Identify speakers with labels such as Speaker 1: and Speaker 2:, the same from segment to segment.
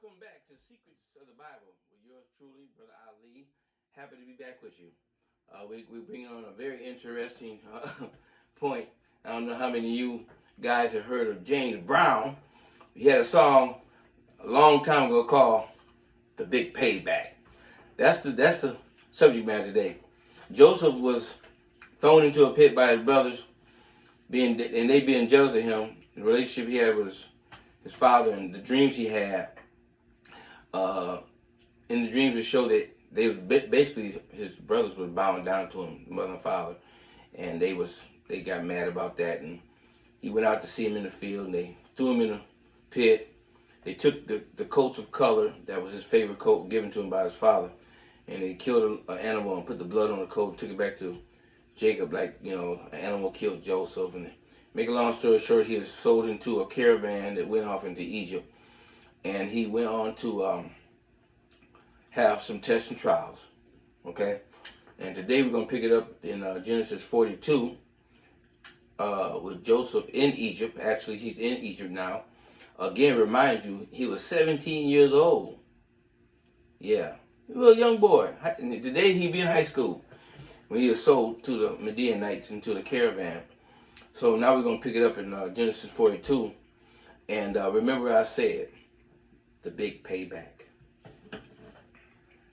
Speaker 1: Welcome back to Secrets of the Bible with yours truly, Brother Ali. Happy to be back with you. We're bringing on a very interesting point. I don't know how many of you guys have heard of James Brown. He had a song a long time ago called "The Big Payback." That's the subject matter today. Joseph was thrown into a pit by his brothers, and they being jealous of him. The relationship he had with his father and the dreams he had. Uh, in the dreams, it showed that they was basically his brothers were bowing down to him, mother and father, and they got mad about that, and he went out to see him in the field, and they threw him in a pit. They took the coats of color that was his favorite coat given to him by his father, and they killed an animal and put the blood on the coat and took it back to Jacob, like an animal killed Joseph. And make a long story short, he was sold into a caravan that went off into Egypt, and he went on to have some tests and trials. Okay, and today we're going to pick it up in Genesis 42 with Joseph in Egypt. Actually, he's in Egypt now. Again, remind you, he was 17 years old. Yeah, a little young boy. Today he'd be in high school when he was sold to the Midianites into the caravan. So now we're going to pick it up in Genesis 42. And remember I said, the big payback.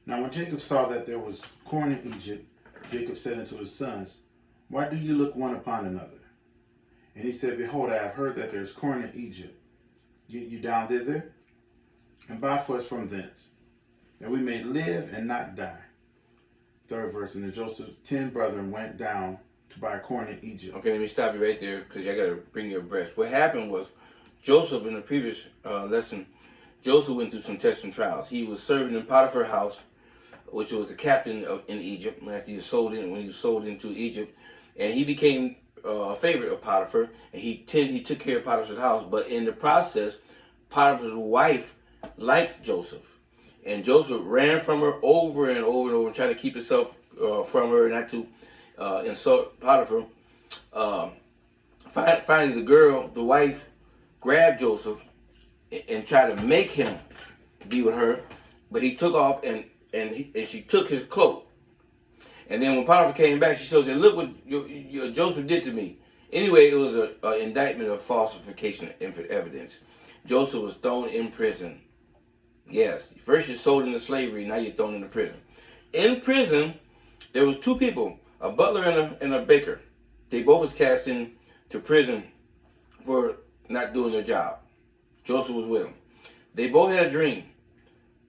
Speaker 2: Now when Jacob saw that there was corn in Egypt, Jacob said unto his sons, Why do you look one upon another? And he said, Behold, I have heard that there is corn in Egypt. Get you down thither, and buy for us from thence, that we may live and not die. Third verse, and then Joseph's 10 brethren went down to buy corn in Egypt.
Speaker 1: Okay, let me stop you right there because I got to bring you abreast. What happened was Joseph, in the previous lesson, Joseph went through some tests and trials. He was serving in Potiphar's house, which was the captain in Egypt when he was sold into Egypt, and he became a favorite of Potiphar, and he took care of Potiphar's house. But in the process, Potiphar's wife liked Joseph, and Joseph ran from her over and over and over, and tried to keep himself from her, not to insult Potiphar. Finally, the wife, grabbed Joseph and tried to make him be with her, but he took off and she took his cloak. And then when Potiphar came back, she said, "Look what your Joseph did to me." Anyway, it was an indictment of falsification of evidence. Joseph was thrown in prison. Yes, first you're sold into slavery, now you're thrown into prison. In prison, there was two people, a butler and a baker. They both was cast into prison for not doing their job. Joseph was with them. They both had a dream.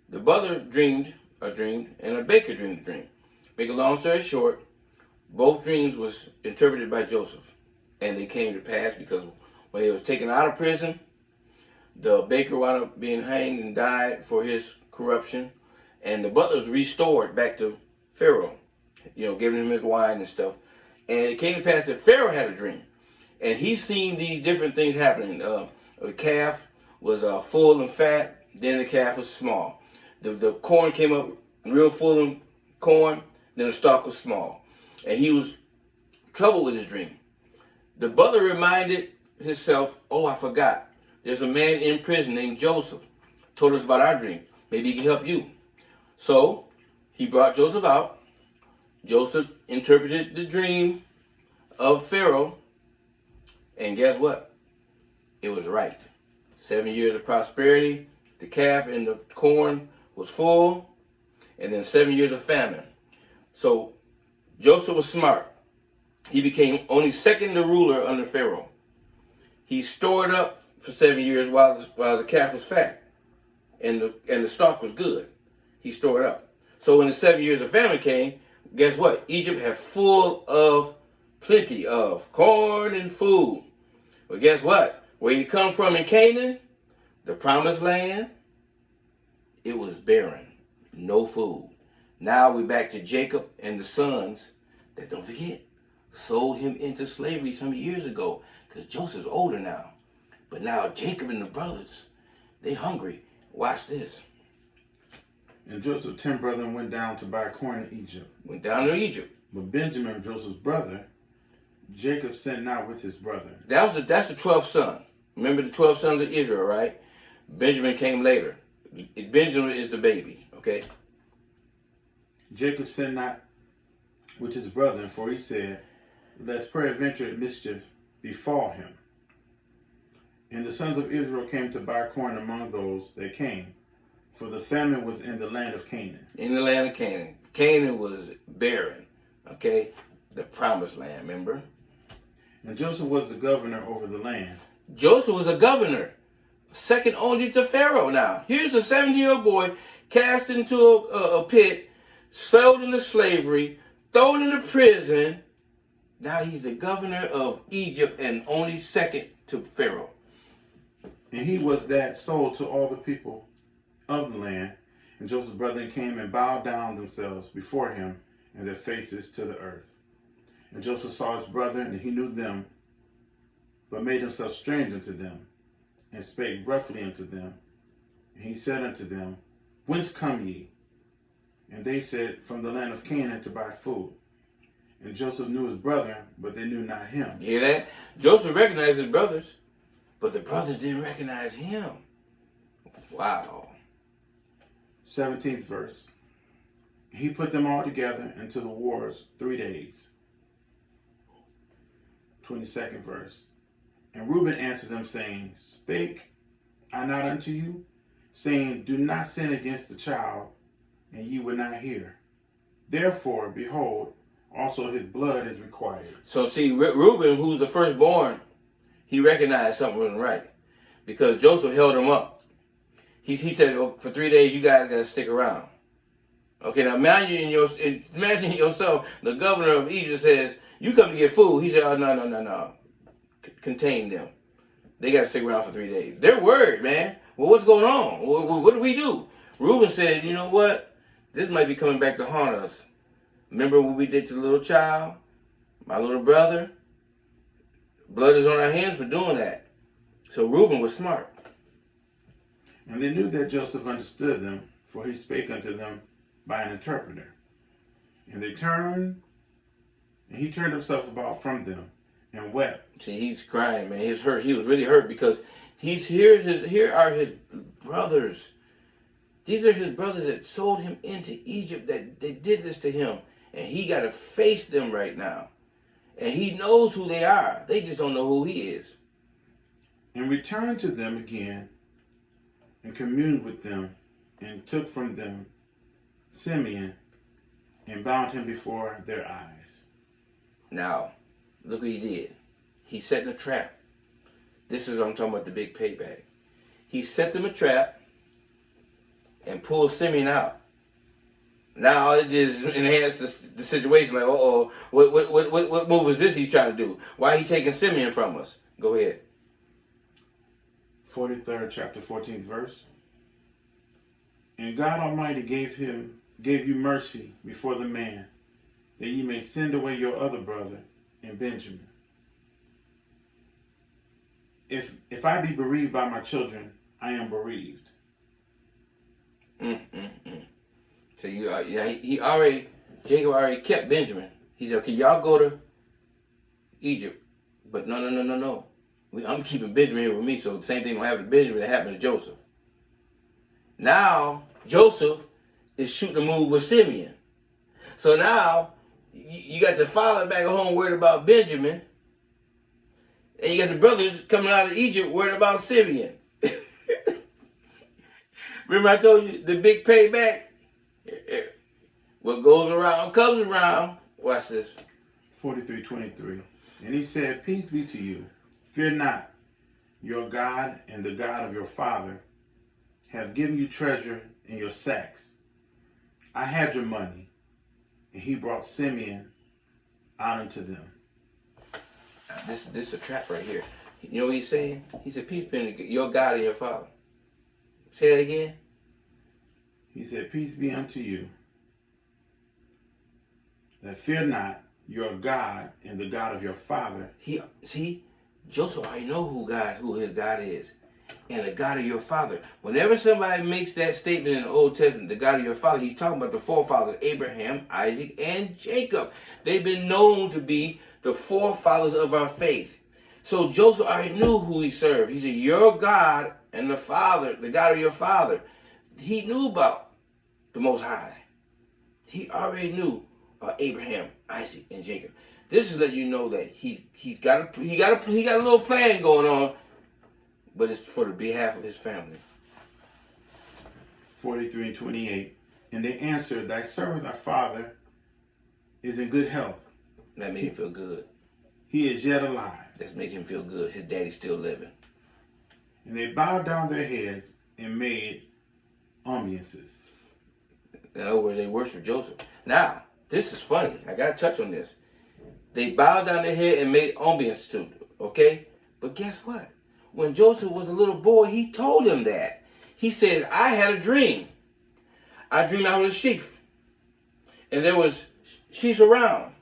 Speaker 1: The butler dreamed a dream, and a baker dreamed a dream. Make a long story short, both dreams was interpreted by Joseph, and they came to pass because when he was taken out of prison, the baker wound up being hanged and died for his corruption, and the butler was restored back to Pharaoh, giving him his wine and stuff. And it came to pass that Pharaoh had a dream, and he seen these different things happening. The calf was full and fat, then the calf was small. The corn came up real full of corn, then the stalk was small. And he was troubled with his dream. The butler reminded himself, "Oh, I forgot. There's a man in prison named Joseph. Told us about our dream. Maybe he can help you." So he brought Joseph out. Joseph interpreted the dream of Pharaoh. And guess what? It was right. 7 years of prosperity. The calf and the corn was full. And then 7 years of famine. So Joseph was smart. He became only second the ruler under Pharaoh. He stored up for 7 years while the calf was fat, and the stock was good. He stored up. So when the 7 years of famine came, guess what? Egypt had full of plenty of corn and food. But guess what? Where you come from in Canaan, the promised land, it was barren, no food. Now we're back to Jacob and the sons that, don't forget, sold him into slavery some years ago, because Joseph's older now. But now Jacob and the brothers, they hungry. Watch this.
Speaker 2: And Joseph's 10 brethren went down to buy corn in Egypt.
Speaker 1: Went down to Egypt.
Speaker 2: But Benjamin, Joseph's brother, Jacob sent not with his brother.
Speaker 1: That's the 12th son. Remember the 12 sons of Israel, right? Benjamin came later. Benjamin is the baby. Okay.
Speaker 2: Jacob sinned not with his brethren, for he said, lest peradventure mischief befall him. And the sons of Israel came to buy corn among those that came, for the famine was in the land of Canaan.
Speaker 1: In the land of Canaan. Canaan was barren. Okay? The promised land, remember?
Speaker 2: And Joseph was the governor over the land.
Speaker 1: Joseph was a governor, second only to Pharaoh now. Here's a 17-year-old boy cast into a pit, sold into slavery, thrown into prison. Now he's the governor of Egypt and only second to Pharaoh.
Speaker 2: And he was that sold to all the people of the land. And Joseph's brethren came and bowed down themselves before him, and their faces to the earth. And Joseph saw his brethren, and he knew them, but made himself strange unto them, and spake roughly unto them. And he said unto them, Whence come ye? And they said, From the land of Canaan to buy food. And Joseph knew his brethren, but they knew not him.
Speaker 1: You hear that? Joseph recognized his brothers, but the brothers didn't recognize him. Wow.
Speaker 2: 17th verse. He put them all together into the wars 3 days. 22nd verse. And Reuben answered them, saying, Spake I not unto you, saying, Do not sin against the child, and ye would not hear. Therefore, behold, also his blood is required.
Speaker 1: So see, Reuben, who's the firstborn, he recognized something wasn't right, because Joseph held him up. He said, oh, for 3 days you guys got to stick around. Okay, now imagine yourself, the governor of Egypt says, you come to get food. He said, oh, no. Contain them. They got to stick around for 3 days. They're worried, man. Well, what's going on? What do we do? Reuben said, you know what? This might be coming back to haunt us. Remember what we did to the little child? My little brother? Blood is on our hands for doing that. So Reuben was smart.
Speaker 2: And they knew that Joseph understood them, for he spake unto them by an interpreter. And they turned, and he turned himself about from them, and wept.
Speaker 1: See, he's crying, man. He's hurt. He was really hurt because here are his brothers. These are his brothers that sold him into Egypt, that they did this to him. And he got to face them right now. And he knows who they are. They just don't know who he is.
Speaker 2: And returned to them again, and communed with them, and took from them Simeon, and bound him before their eyes.
Speaker 1: Now, look what he did. He set in a trap. This is what I'm talking about, the big payback. He set them a trap and pulled Simeon out. Now it just enhanced the situation. Like, what move is this he's trying to do? Why he taking Simeon from us? Go ahead.
Speaker 2: 43rd chapter, 14th verse. And God Almighty gave you mercy before the man, that ye may send away your other brother and Benjamin. If I be bereaved by my children, I am bereaved.
Speaker 1: So Jacob already kept Benjamin. He said, okay, y'all go to Egypt, but no. I'm keeping Benjamin here with me, so the same thing will happen to Benjamin that happened to Joseph. Now Joseph is shooting a move with Simeon. So now you got the father back at home worried about Benjamin, and you got the brothers coming out of Egypt worried about Simeon. Remember I told you the big payback? What goes around comes around. Watch this.
Speaker 2: 43:23. And he said, Peace be to you. Fear not. Your God and the God of your father have given you treasure in your sacks. I had your money. And he brought Simeon out unto them.
Speaker 1: This is a trap right here. You know what he's saying? He said, peace be to your God and your father. Say that again.
Speaker 2: He said, Peace be unto you. That fear not your God and the God of your father.
Speaker 1: Joseph already know who his God is. And the God of your father. Whenever somebody makes that statement in the Old Testament, the God of your father, he's talking about the forefathers, Abraham, Isaac, and Jacob. They've been known to be the forefathers of our faith. So Joseph already knew who he served. He said, your God and the Father, the God of your father. he knew about the Most High. He already knew Abraham, Isaac, and Jacob. This is let you know that he got a little plan going on, but it's for the behalf of his family.
Speaker 2: 43:28. And they answered, thy servant, our father, is in good health.
Speaker 1: That made him feel good.
Speaker 2: He is yet alive.
Speaker 1: That made him feel good. His daddy's still living.
Speaker 2: And they bowed down their heads and made obeisances.
Speaker 1: In other words, they worshiped Joseph. Now, this is funny. I got to touch on this. They bowed down their head and made obeisance to him, okay? But guess what? When Joseph was a little boy, he told him that. He said, I had a dream. I dreamed I was a sheaf. And there was sheep around.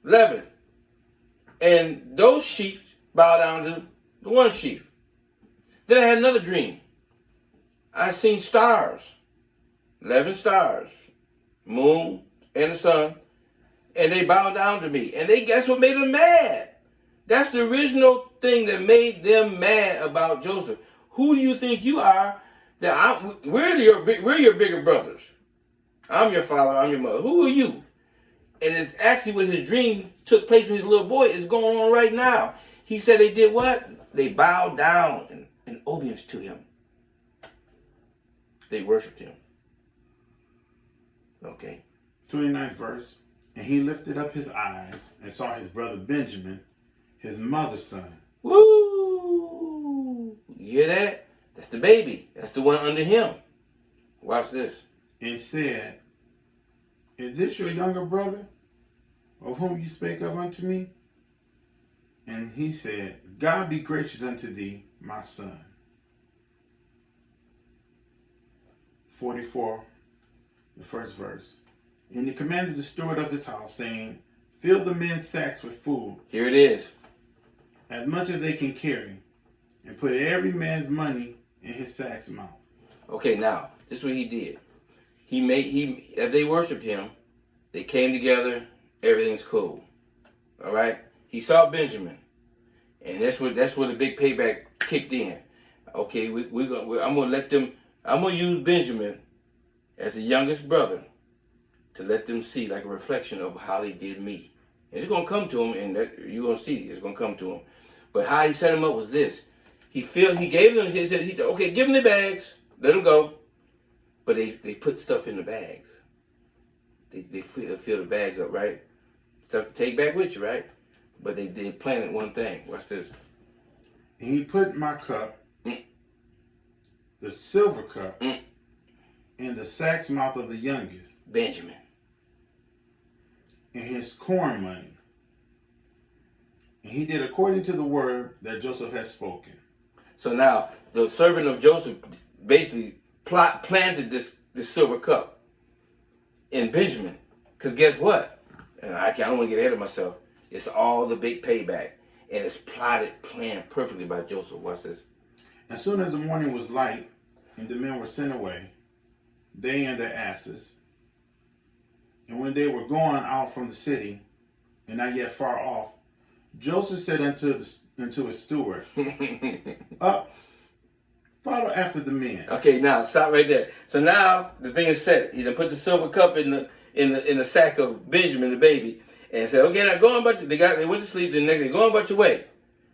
Speaker 1: 11. And those sheep bowed down to the one sheep. Then I had another dream. I seen stars. 11 stars. Moon and the sun. And they bowed down to me. And that's what made them mad. That's the original thing that made them mad about Joseph. Who do you think you are? We're your bigger brothers. I'm your father, I'm your mother. Who are you? And it's actually when his dream took place with his little boy is going on right now. He said they did what? They bowed down in obedience to him. They worshipped him. Okay.
Speaker 2: 29th verse. And he lifted up his eyes and saw his brother Benjamin, his mother's son.
Speaker 1: Woo! You hear that? That's the baby. That's the one under him. Watch this.
Speaker 2: And said, is this your younger brother, of whom you spake of unto me? And he said, God be gracious unto thee, my son. 44, the first verse. And he commanded the steward of his house, saying, fill the men's sacks with food.
Speaker 1: Here it is.
Speaker 2: As much as they can carry, and put every man's money in his sack's mouth.
Speaker 1: Okay, now, this is what he did. As they worshipped him, they came together, everything's cool. All right? He saw Benjamin. And that's where the big payback kicked in. Okay, I'm gonna use Benjamin as the youngest brother to let them see like a reflection of how they did me. And it's gonna come to him, and you're gonna see it's gonna come to him. But how he set him up was this. He gave them he said, okay, give them the bags, let them go. But they put stuff in the bags. They fill the bags up, right? Stuff to take back with you, right? But they planted one thing. Watch this.
Speaker 2: And he put my cup, the silver cup, in the sack's mouth of the youngest,
Speaker 1: Benjamin,
Speaker 2: and his corn money. And he did according to the word that Joseph had spoken. So
Speaker 1: now the servant of Joseph basically planted this silver cup in Benjamin. Because guess what? And I don't want to get ahead of myself. It's all the big payback. And it's planned perfectly by Joseph. Watch this.
Speaker 2: As soon as the morning was light and the men were sent away, they and their asses, and when they were gone out from the city, and not yet far off, Joseph said unto his steward, up, follow after the men. Okay, now stop right there. So now the thing is set. He done put the silver cup in the sack of Benjamin, the baby, and said, okay, now go on about they went to sleep the next day. Go on about your way.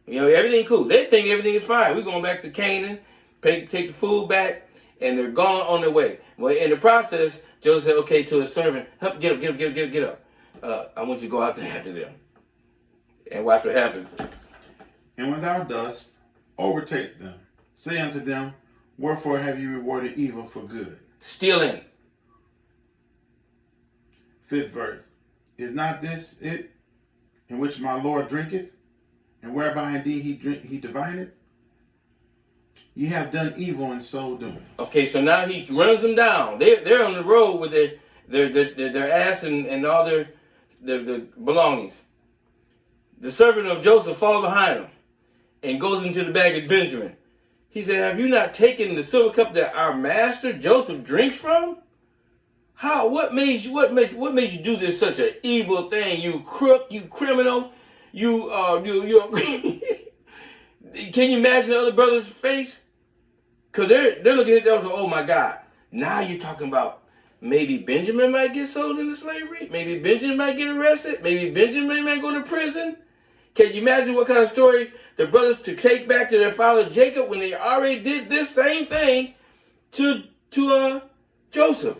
Speaker 2: You know, everything cool. They think everything is fine. We're going back to Canaan, take the food back, and they're gone on their way. Well, in the process, Joseph said, okay, to his servant, help, get up. I want you to go out there after them. And watch what happens. And when thou dost overtake them, say unto them, wherefore have you rewarded evil for good? Stealing. 5th verse. Is not this it in which my Lord drinketh, and whereby indeed he divineth? Ye have done evil in so doing. Okay, so now he runs them down. They're on the road with their ass and all their belongings. The servant of Joseph falls behind him and goes into the bag of Benjamin. He said, have you not taken the silver cup that our master Joseph drinks from? How? What made you do this such an evil thing? You crook, you criminal, you Can you imagine the other brother's face?
Speaker 1: Because they're looking at them, so, oh my God. Now you're talking about maybe Benjamin might get sold into slavery. Maybe Benjamin might get arrested. Maybe Benjamin might go to prison. Can you imagine what kind of story the brothers to take back to their father Jacob when they already did this same thing to Joseph?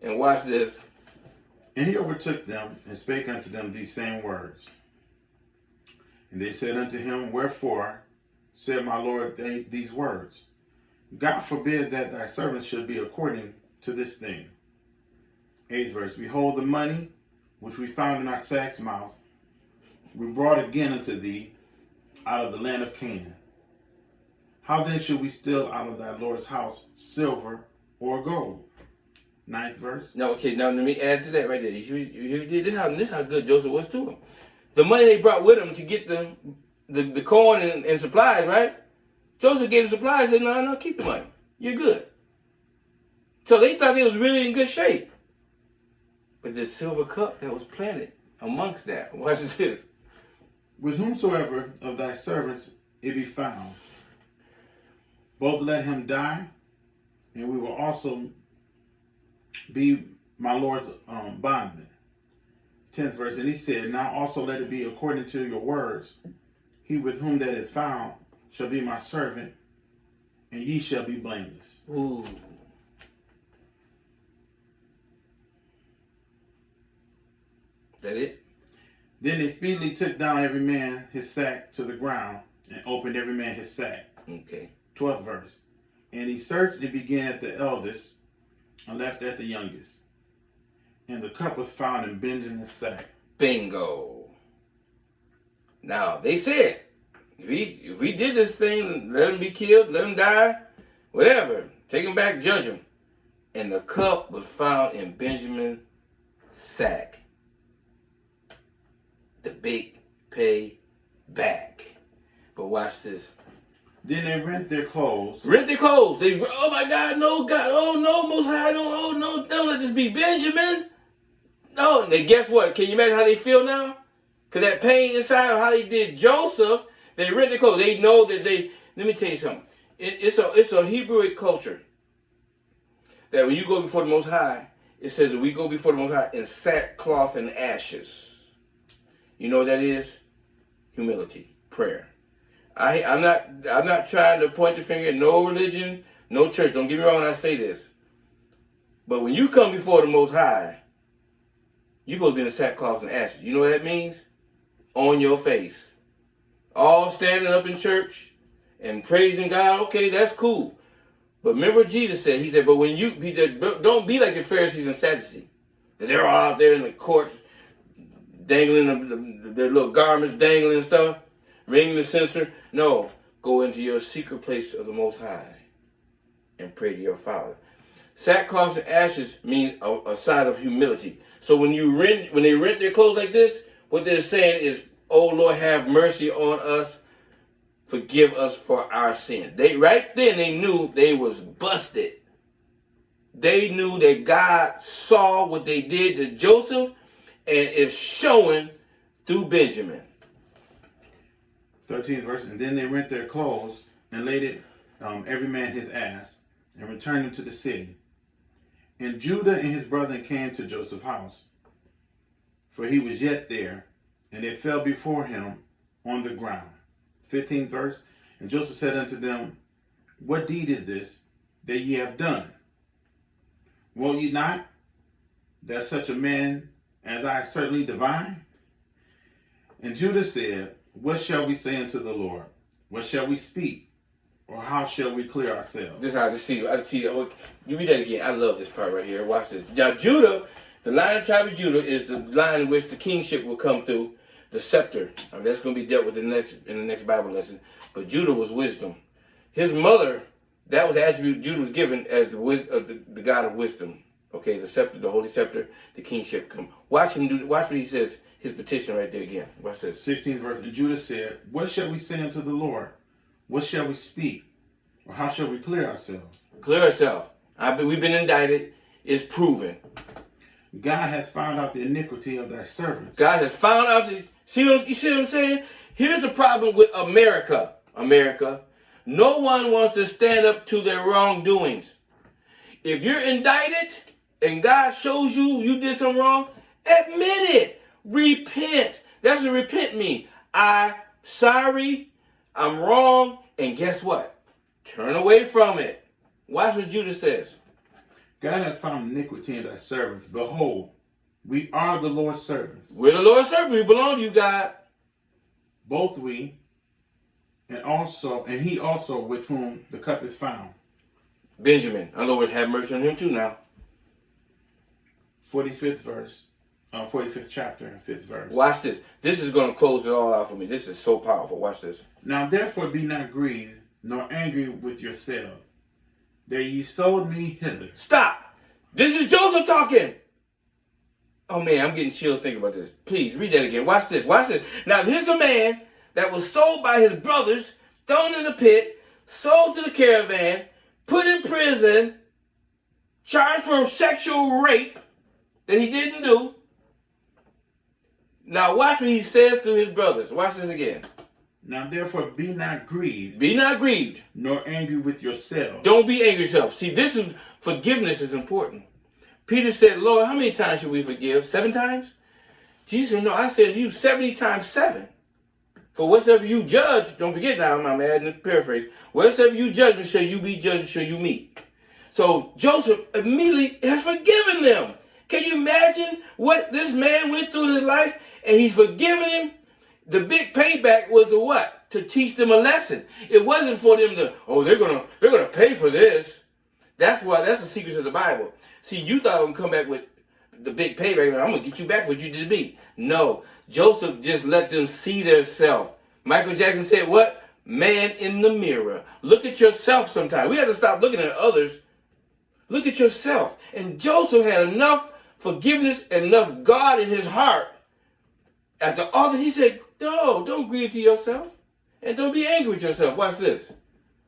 Speaker 1: And watch this.
Speaker 2: And he overtook them and spake unto them these same words. And they said unto him, Wherefore said my Lord these words? God forbid that thy servants should be according to this thing. 8th verse. Behold, the money which we found in our sack's mouth, we brought again unto thee out of the land of Canaan. How then should we steal out of thy Lord's house silver or gold? 9th verse.
Speaker 1: No, okay, now let me add to that right there. This is how good Joseph was to him. The money they brought with him to get the corn and supplies, right? Joseph gave them supplies and said, no, keep the money. You're good. So they thought they was really in good shape. But the silver cup that was planted amongst that, watch this.
Speaker 2: With whomsoever of thy servants it be found, both let him die, and we will also be my Lord's bondman. 10th verse. And he said, Now also let it be according to your words. He with whom that is found shall be my servant, and ye shall be blameless.
Speaker 1: Ooh. That it?
Speaker 2: Then they speedily took down every man his sack to the ground, and opened every man his sack.
Speaker 1: Okay.
Speaker 2: 12th verse. And he searched and began at the eldest, and left at the youngest. And the cup was found in Benjamin's sack.
Speaker 1: Bingo. Now, they said, if we did this thing, let him be killed, let him die, whatever. Take him back, judge him. And the cup was found in Benjamin's sack. The big payback. But watch this.
Speaker 2: Then they rent their clothes.
Speaker 1: Rent their clothes. They, oh my God, no, God, oh no, Most High, don't let this be Benjamin. No, and guess what? Can you imagine how they feel now? Because that pain inside of how they did Joseph, they rent their clothes. They know that let me tell you something. It's a Hebrewic culture that when you go before the Most High, it says that we go before the Most High in sackcloth and ashes. You know what that is? Humility, prayer. I'm not trying to point the finger at no religion, no church. Don't get me wrong when I say this. But when you come before the Most High, you're supposed to be in sackcloth and ashes. You know what that means? On your face. All standing up in church and praising God. Okay, that's cool. But remember what Jesus said? He said, but when don't be like the Pharisees and Sadducees. They're all out there in the courts dangling their little garments, dangling and stuff, ringing the censer. No, go into your secret place of the Most High and pray to your Father. Sackcloth and ashes means a sign of humility. So when they rent their clothes like this, what they're saying is, oh Lord, have mercy on us, forgive us for our sin. Right then they knew they was busted. They knew that God saw what they did to Joseph, and is showing through Benjamin.
Speaker 2: 13th verse. And then they rent their clothes and laid it every man his ass, and returned him to the city. And Judah and his brethren came to Joseph's house, for he was yet there, and they fell before him on the ground. 15th verse. And Joseph said unto them, What deed is this that ye have done? Wot ye not that such a man as I certainly divine? And Judah said, What shall we say unto the Lord? What shall we speak? Or how shall we clear ourselves?
Speaker 1: This is how I see. You read that again. I love this part right here. Watch this. Now Judah, the line of tribe of Judah, is the line in which the kingship will come through, the scepter. That's going to be dealt with in the next Bible lesson. But Judah was wisdom. His mother, that was the attribute Judah was given as the God of wisdom. Okay, the scepter, the holy scepter, the kingship come. Watch what he says, his petition right there again. Watch this.
Speaker 2: 16th verse. And Judah said, What shall we say unto the Lord? What shall we speak? Or how shall we clear ourselves?
Speaker 1: Clear ourselves. We've been indicted. It's proven.
Speaker 2: God has found out the iniquity of thy servants.
Speaker 1: God has found out. You see what I'm saying? Here's the problem with America. No one wants to stand up to their wrongdoings. If you're indicted and God shows you you did something wrong, admit it. Repent. That's what repent means. I'm sorry, I'm wrong, and guess what? Turn away from it. Watch what Judas says.
Speaker 2: God has found iniquity in thy servants. Behold, we are the Lord's servants.
Speaker 1: We're the Lord's servants. We belong to you, God.
Speaker 2: Both we and he also with whom the cup is found.
Speaker 1: Benjamin. In other words, have mercy on him too now.
Speaker 2: 45th verse. 45th chapter and 5th verse.
Speaker 1: Watch this. This is going to close it all out for me. This is so powerful. Watch this.
Speaker 2: Now therefore be not grieved, nor angry with yourselves, that ye sold me hither.
Speaker 1: Stop. This is Joseph talking. Oh man, I'm getting chills thinking about this. Please read that again. Watch this. Watch this. Now here's a man that was sold by his brothers, thrown in the pit, sold to the caravan, put in prison, charged for sexual rape that he didn't do. Now watch what he says to his brothers. Watch this again.
Speaker 2: Now therefore be not grieved.
Speaker 1: Be not grieved.
Speaker 2: Nor angry with yourselves.
Speaker 1: Don't be angry yourself. See, this is forgiveness is important. Peter said, Lord, how many times should we forgive? 7 times? Jesus said, no, I said to you 70 times 7. For whatsoever you judge, don't forget now, I'm adding a paraphrase. Whatsoever you judge, shall you be judged, shall you meet. So Joseph immediately has forgiven them. Can you imagine what this man went through in his life? And he's forgiven him. The big payback was the what? To teach them a lesson. It wasn't for them to, oh, they're gonna pay for this. That's the secrets of the Bible. See, you thought I would come back with the big payback. I'm gonna get you back for what you did to me. No, Joseph just let them see their self. Michael Jackson said, what? Man in the mirror. Look at yourself sometimes. We have to stop looking at others. Look at yourself. And Joseph had enough forgiveness and enough God in his heart. After all that, he said, no, don't grieve to yourself. And don't be angry with yourself. Watch this.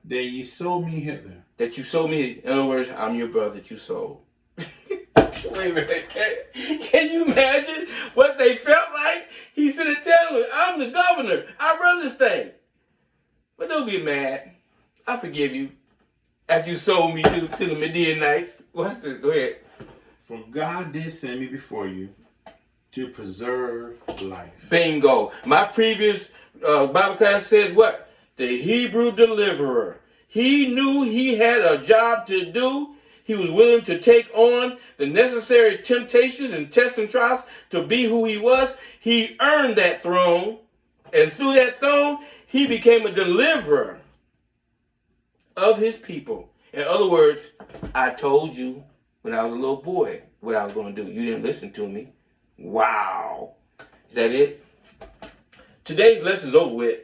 Speaker 2: That ye sold me hither.
Speaker 1: That you sold me. In other words, I'm your brother that you sold. Wait a minute. Can you imagine what they felt like? He said, tell them, I'm the governor. I run this thing. But don't be mad. I forgive you. After you sold me to the Midianites. Watch this. Go ahead.
Speaker 2: For God did send me before you to preserve life.
Speaker 1: Bingo. My previous Bible class says what? The Hebrew deliverer. He knew he had a job to do. He was willing to take on the necessary temptations and tests and trials to be who he was. He earned that throne. And through that throne, he became a deliverer of his people. In other words, I told you when I was a little boy what I was going to do. You didn't listen to me. Wow. Is that it? Today's lesson's over with.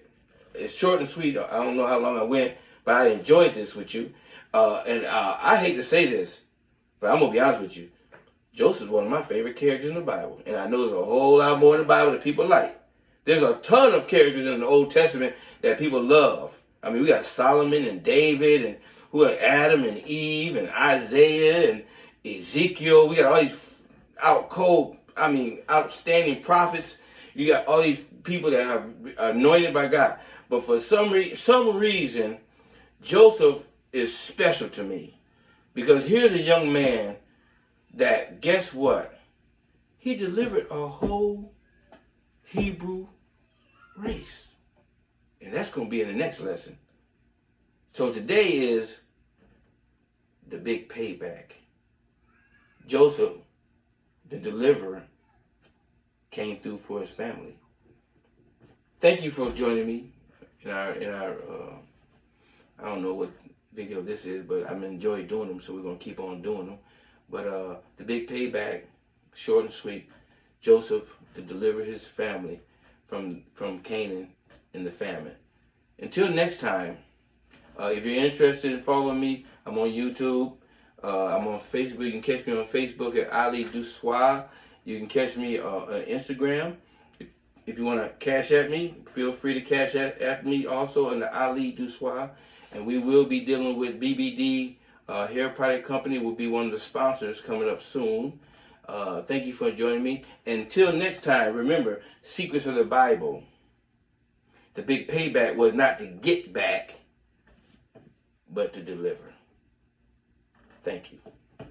Speaker 1: It's short and sweet. I don't know how long I went, but I enjoyed this with you. I hate to say this, but I'm going to be honest with you. Joseph's one of my favorite characters in the Bible. And I know there's a whole lot more in the Bible that people like. There's a ton of characters in the Old Testament that people love. I mean, we got Solomon and David and who are Adam and Eve and Isaiah and Ezekiel. We got all these outstanding prophets. You got all these people that are anointed by God. But for some reason, Joseph is special to me. Because here's a young man that, guess what? He delivered a whole Hebrew race. And that's going to be in the next lesson. So today is the big payback. Joseph, the deliverer, came through for his family. Thank you for joining me in our I don't know what video this is, but I'm enjoying doing them, so we're going to keep on doing them. But the big payback, short and sweet, Joseph to deliver his family from Canaan in the famine. Until next time, if you're interested in following me, I'm on YouTube. I'm on Facebook. You can catch me on Facebook at alidushua. You can catch me on Instagram. If you want to cash at me, feel free to cash at me also on the alidushua. And we will be dealing with BBD Hair Product Company. Will be one of the sponsors coming up soon. Thank you for joining me. Until next time, remember, secrets of the Bible. The big payback was not to get back, but to deliver. Thank you.